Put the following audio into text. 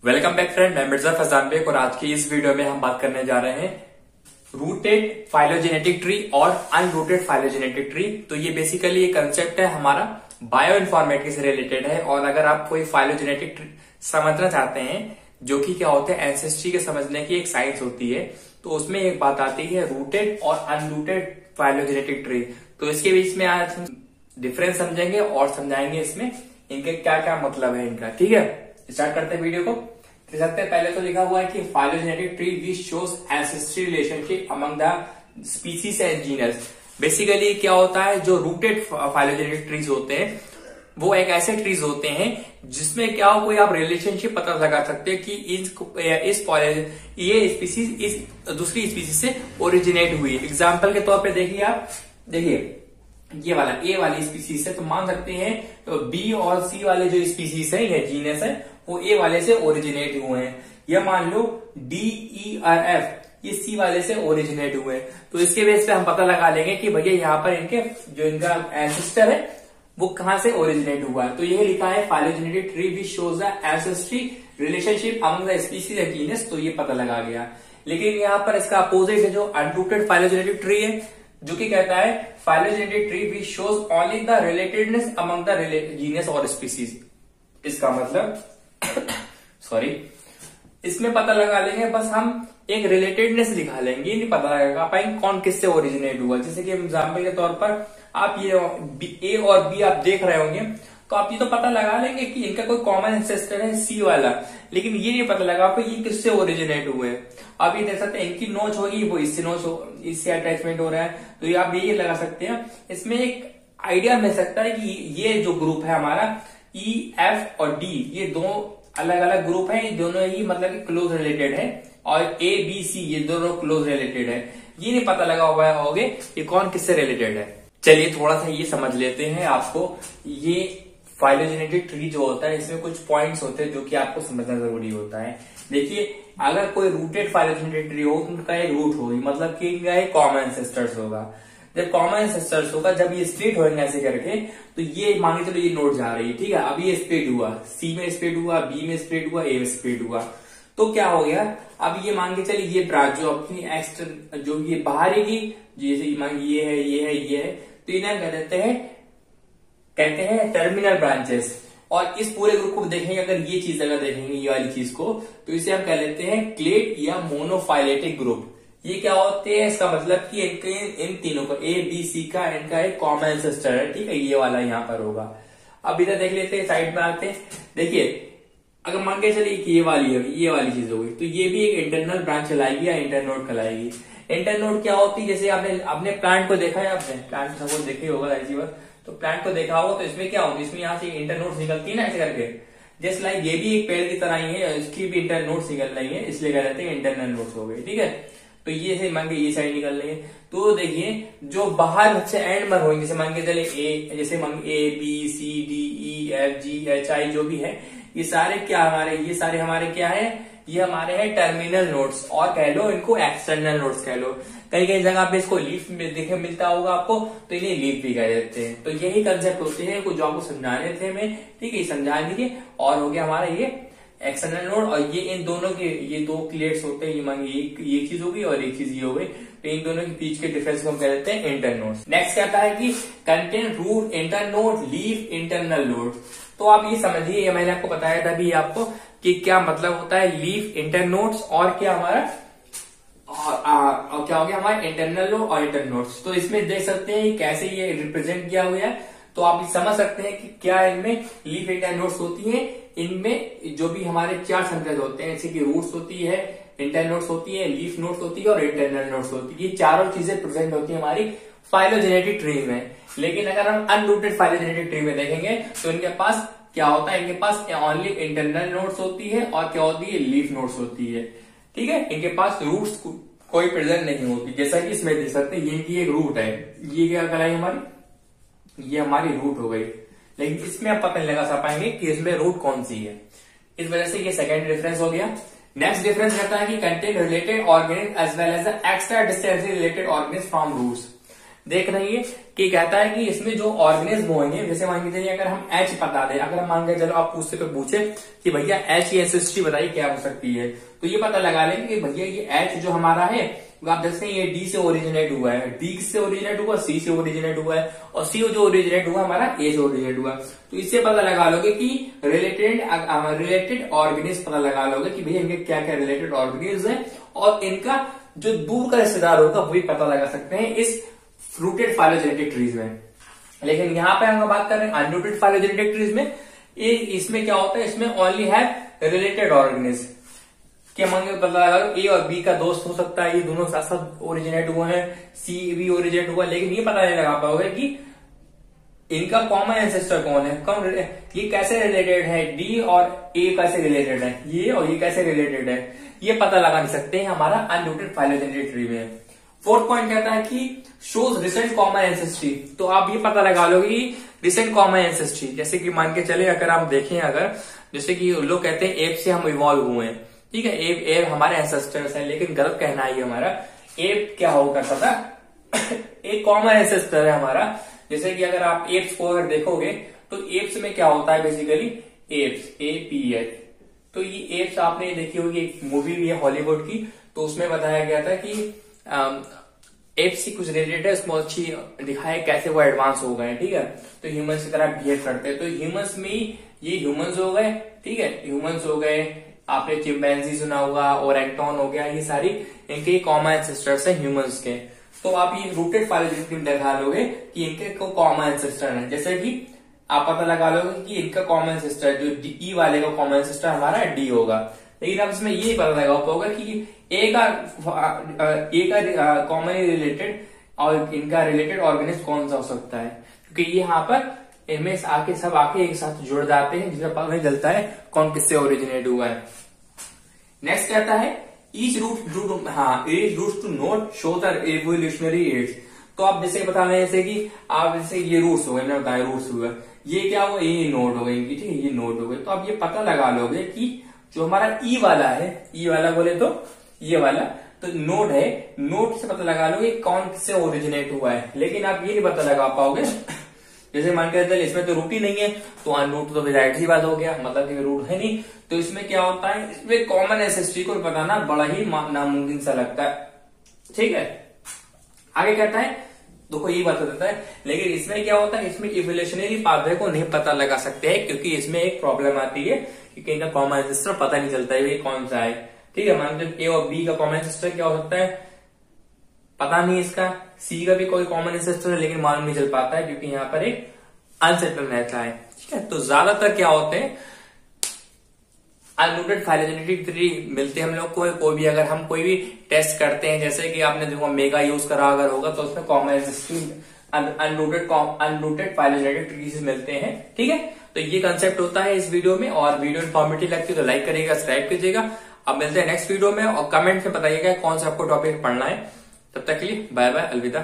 Welcome back friend, मैं Mirza Faizan bag और आज की इस वीडियो में हम बात करने जा रहे हैं रूटेड फाइलोजेनेटिक ट्री और अनरूटेड फाइलोजेनेटिक ट्री। तो ये बेसिकली ये कंसेप्ट है हमारा बायो इन्फॉर्मेटिक्स से रिलेटेड है। और अगर आप कोई फाइलोजेनेटिक ट्री समझना चाहते हैं, जो कि क्या होता है एंसेस्ट्री के समझने की एक साइंस होती है, तो उसमें एक बात आती है रूटेड और अनरूटेड फाइलोजेनेटिक ट्री। तो इसके बीच में आज हम डिफरेंस समझेंगे और समझाएंगे इसमें इनके क्या क्या मतलब है इनका। ठीक है, स्टार्ट करते हैं वीडियो को। सबसे पहले तो लिखा हुआ है कि phylogenetic tree which shows ancestry relationship among the species and genus. Basically क्या होता है, जो रूटेड फाइलोजेनेटिक ट्रीज होते हैं वो एक ऐसे ट्रीज होते हैं जिसमें क्या कोई आप रिलेशनशिप पता लगा सकते हैं कि ये स्पीसीज इस दूसरी स्पीसीज से ओरिजिनेट हुई। एग्जाम्पल के तौर पे देखिए, आप देखिए ये वाला ए वाली स्पीसीज है, तो मान सकते हैं तो बी और सी वाले जो स्पीसीज है या जीनस है वो ए वाले से ओरिजिनेट हुए हैं। या मान लो डी ई आर एफ ये सी वाले से ओरिजिनेट हुए हैं। तो इसके बेस पे हम पता लगा लेंगे कि भैया यहाँ पर इनके जो इनका एंसेस्टर है वो कहां से ओरिजिनेट हुआ है। तो ये लिखा है phylogenetic tree which shows the ancestry relationship among the species and genus. तो ये पता लगा गया। लेकिन यहाँ पर इसका अपोजिट है जो अनरूटेड फाइलोजेनेटिक ट्री है, जो कि कहता है phylogenetic tree which shows only the relatedness among the genus और स्पीसीज। इसका मतलब सॉरी, इसमें पता लगा लेंगे, बस हम एक रिलेटेडनेस दिखा लेंगे, ये नहीं पता लगा पाएंगे कौन किससे ओरिजिनेट हुआ। जैसे कि एग्जाम्पल के तौर पर आप ये ए और बी आप देख रहे होंगे, तो आप ये तो पता लगा लेंगे कि इनका कोई कॉमन एंसेस्टर है सी वाला, लेकिन ये नहीं पता लगा कि ये किससे ओरिजिनेट हुए। आप ये देख सकते हैं इनकी नोच होगी, वो इससे अटैचमेंट हो रहा है, तो ये आप ये लगा सकते हैं। इसमें एक आइडिया मिल सकता है कि ये जो ग्रुप है हमारा ई एफ और डी, ये दो अलग अलग ग्रुप है, ये दोनों ही मतलब क्लोज रिलेटेड है, और ए बी सी ये दोनों क्लोज रिलेटेड है। ये नहीं पता लगा हुआ होगे ये कौन किससे रिलेटेड है। चलिए थोड़ा सा ये समझ लेते हैं। आपको ये फाइलोजेनेटिक ट्री जो होता है इसमें कुछ पॉइंट्स होते हैं जो कि आपको समझना जरूरी होता है। देखिए, अगर कोई रूटेड फाइलोजेनेटिक ट्री हो तो उनका एक रूट होगी, मतलब कि इनका एक कॉमन एंसेस्टर्स होगा। जब कॉमन एंसेस्टर्स होगा, जब ये स्प्लिट होंगे ऐसे करके, तो ये मांगे चलो ये नोड जा रही है, ठीक है। अभी ये स्प्लिट हुआ, सी में स्प्लिट हुआ, बी में स्प्लिट हुआ, ए में स्प्लिट हुआ, तो क्या हो गया, अब ये मान के चलिए ये ब्रांच जो अपनी एक्सटर्नल जो ये बाहरी की, जैसे मान ये है ये है ये है, तो इन्हें कहते हैं टर्मिनल ब्रांचेस। और इस पूरे ग्रुप को देखेंगे, अगर ये चीज अगर देखेंगे ये वाली चीज को, तो इसे हम कह लेते हैं क्लेट या मोनोफाइलेटिक ग्रुप। ये क्या होते हैं, इसका मतलब कि इन तीनों को ए बी सी का इनका एक कॉमन एंसेस्टर है, ठीक है। ये वाला यहाँ पर होगा। अब इधर देख लेते हैं, साइड में आते हैं। देखिए, अगर मान के चलिए कि ये वाली चीज होगी, तो ये भी एक इंटरनल ब्रांच चलाएगी या इंटरनोड कहलाएगी। इंटरनोड क्या होती है, जैसे आपने प्लांट को देखा है, आपने प्लांट सपोज देखे होगा ऐसी बात, तो प्लांट को देखा होगा, तो इसमें क्या होती है, इसमें यहाँ से इंटरनोड निकलती है ना ऐसे करके। जैसे लाइक ये भी एक पेड़ की तरह ही है, इसकी भी इंटरनोड निकल रही है, इसलिए कह देते हैं इंटरनल नोड्स हो गए, ठीक है। तो ये से मान के ये साइड निकल रही है, तो देखिए जो बाहर से एंड में होंगे, जैसे मान के चले जैसे मान A B C D E F G H I जो भी है, ये सारे क्या हमारे क्या है, ये हमारे हैं टर्मिनल नोड्स, और कह लो इनको एक्सटर्नल नोड्स कह लो। कई कई जगह पे इसको लीफ देखे मिलता होगा आपको, तो इन्हें लीफ भी कह देते हैं। तो यही कंसेप्ट होते हैं कुछ जो आपको समझाने थे मैं, ठीक है, समझा दीजिए। और हो गया हमारा ये एक्सटर्नल नोड, और ये इन दोनों के ये दो क्लेट्स होते हैं, ये मांगे एक चीज होगी और एक चीज ये हो गई, तो इन दोनों के बीच के डिफरेंस को हम कह देते हैं इंटरनोड्स। नेक्स्ट कहता है कि contain root internode leaf internal node. तो आप ये समझिए, ये मैंने आपको बताया था अभी आपको कि क्या मतलब होता है लीफ इंटरनोड्स, और क्या हमारा और क्या हो गया हमारा इंटरनल नोड और इंटरनोड्स। तो इसमें देख सकते हैं कैसे ये रिप्रेजेंट किया हुआ है, तो आप समझ सकते हैं कि क्या इनमें लीफ इंटरनोड्स होती हैं। इनमें जो भी हमारे चार संकेत होते हैं, जैसे कि रूट्स होती है, इंटरनोड्स होती है, लीफ नोड्स होती है और इंटरनल नोड्स होती है। ये चारों चीजें प्रेजेंट होती है हमारी फाइलोजेनेटिक ट्री में। लेकिन अगर हम अनरूटेड फाइलोजेनेटिक ट्री में देखेंगे तो इनके पास क्या होता है, इनके पास ओनली इंटरनल नोड्स होती है, और क्या होती है, लीफ नोड्स होती है, ठीक है। इनके पास रूट्स कोई प्रेजेंट नहीं होती। जैसा कि इसमें देख सकते हैं, ये एक रूट है, ये क्या कहलाई हमारी, ये हमारी रूट हो गई। लेकिन इसमें आप पता नहीं लगा पाएंगे कि इसमें रूट कौन सी है, इस वजह से ये सेकंड डिफरेंस हो गया। नेक्स्ट डिफरेंस कहता है कि contain related organism as well as the extra distantly related organism from roots. देख रही है कि कहता है कि इसमें जो ऑर्गेनिज्म होंगे, जैसे मान के चलिए अगर हम एच बता दें, अगर हम मान के चलो आप उससे पे पूछे कि भैया एच की एंसेस्ट्री बताइए क्या हो सकती है, तो ये पता लगा लेंगे कि भैया ये एच जो हमारा है आप देखते हैं ये डी से ओरिजिनेट हुआ है, डी से ओरिजिनेट हुआ, सी से ओरिजिनेट हुआ है, और सी जो ओरिजिनेट हुआ हमारा ए से ओरिजिनेट हुआ। तो इससे पता लगा लोगे कि रिलेटेड ऑर्गेनिज्म पता लगा लोगे कि भैया इनके क्या क्या रिलेटेड ऑर्गेनिज्म है, और इनका जो दूर का रिश्तेदार होगा वही पता लगा सकते हैं इस रूटेड फाइलोजेनेटिक ट्रीज में। लेकिन यहाँ पे हम बात कर रहे हैं अनरूटेड फाइलोजेनेटिक ट्रीज में, इसमें क्या होता है, इसमें ओनली हैव रिलेटेड ऑर्गेनिज्म के मांगे पता लगा ए और बी का दोस्त हो सकता है, ये दोनों साथ साथ ओरिजिनेट हुए हैं, सी भी ओरिजिनेट हुआ, लेकिन ये पता नहीं लगा पाओगे कि इनका कॉमन एंसेस्टर कौन है, कौन ये कैसे रिलेटेड है, डी और ए कैसे रिलेटेड है, ये और ये कैसे रिलेटेड है, ये पता लगा नहीं सकते हैं हमारा अनरूटेड फाइलोजेनेटिक ट्री में। फोर्थ पॉइंट कहता है कि शोज रिसेंट कॉमन एंसेस्ट्री, तो आप ये पता लगा लोगे कि रिसेंट कॉमन एंसेस्ट्री, जैसे कि मान के चले अगर आप देखें, अगर जैसे कि लोग कहते हैं एप से हम इवॉल्व हुए हैं, ठीक है, एप हमारे एंसेस्टर्स हैं, लेकिन गलत कहना है हमारा। एप क्या हो करता था एक कॉमन एंसेस्टर है हमारा। जैसे कि अगर आप एप्स को अगर देखोगे तो एप्स में क्या होता है बेसिकली, एप्स APS, तो ये एप्स आपने देखी होगी, एक मूवी भी है हॉलीवुड की, तो उसमें बताया गया था कि एप्स से कुछ रिलेटेड है, उसमें अच्छी दिखाया कैसे वो एडवांस हो गए, ठीक है, तो ह्यूमंस की तरह बिहेव करते हैं। तो ह्यूमंस में ये ह्यूमंस हो गए, ठीक है, ह्यूमंस हो गए, आपने चिंपैंजी सुना होगा, ओरेंगटन हो गया, ये सारी इनके कॉमन एंसेस्टर्स हैं ह्यूमंस के। तो आप ये रूटेड फाइलोजेनेटिक दिखा लोगे कि इनके कॉमन एंसेस्टर है, जैसे कि आप पता लगा लोगे कि इनका कॉमन एंसेस्टर जो ई वाले का कॉमन एंसेस्टर हमारा डी होगा, लेकिन आप इसमें ये पता लगा पाओगे कि ए का कॉमन रिलेटेड और इनका रिलेटेड ऑर्गेनिज्म कौन सा हो सकता है, क्योंकि ये यहाँ पर इनमें आके सब आके एक साथ जुड़ जाते हैं, जिसमें पता नहीं चलता है कौन किससे ओरिजिनेट हुआ है। नेक्स्ट कहता है each root to node show the evolutionary age, तो आप जैसे बता रहे हैं, जैसे कि आप जैसे ये रूट्स हो गए, मैंने बताया रूट्स हुआ, ये क्या हुआ, ये नोड हो गई, ठीक है, ये नोड हो गए, तो आप ये पता लगा लोगे कि जो हमारा ई वाला है, ई वाला बोले तो ये वाला तो नोड है, नोड से पता लगा लोगे कौन किससे ओरिजिनेट हुआ है, लेकिन आप ये नहीं पता लगा पाओगे जैसे मान के चलिए इसमें तो रूट ही नहीं है, तो अनरूट तो जाहिर सी बात हो गया, मतलब कि रूट है नहीं, तो इसमें क्या होता है, इसमें कॉमन एंसेस्ट्री को बताना बड़ा ही नामुमकिन सा लगता है, ठीक है। आगे कहता है, देखो ये बता देता है, लेकिन इसमें क्या होता है, इसमें इवोल्यूशनरी पाथवे को नहीं पता लगा सकते हैं, क्योंकि इसमें एक प्रॉब्लम आती है कि इनका कॉमन एंसेस्टर पता नहीं चलता है ये कौन सा है, ठीक है। मान लो ए और बी का कॉमन एंसेस्टर क्या हो सकता है, पता नहीं, इसका सी का भी कोई कॉमन एंसेस्टर है, लेकिन मालूम नहीं चल पाता है, क्योंकि यहाँ पर एक अनसर्टन रहता है, ठीक है। तो ज्यादातर क्या होते हैं अनरूटेड फाइलोजेनेटिक ट्री मिलते हैं हम लोग को, कोई भी अगर हम कोई भी टेस्ट करते हैं, जैसे कि आपने देखो मेगा यूज करा अगर होगा, तो उसमें कॉमन अनरूटेड फाइलोजेनेटिक ट्रीज मिलते हैं, ठीक है। तो ये कंसेप्ट होता है इस वीडियो में, और वीडियो इन्फॉर्मेटिव लगती है तो लाइक करिएगा, सब्सक्राइब कीजिएगा। अब मिलते हैं नेक्स्ट वीडियो में, और कमेंट में बताइएगा कौन सा आपको टॉपिक पढ़ना है। तब तक के लिए बाय बाय, अलविदा।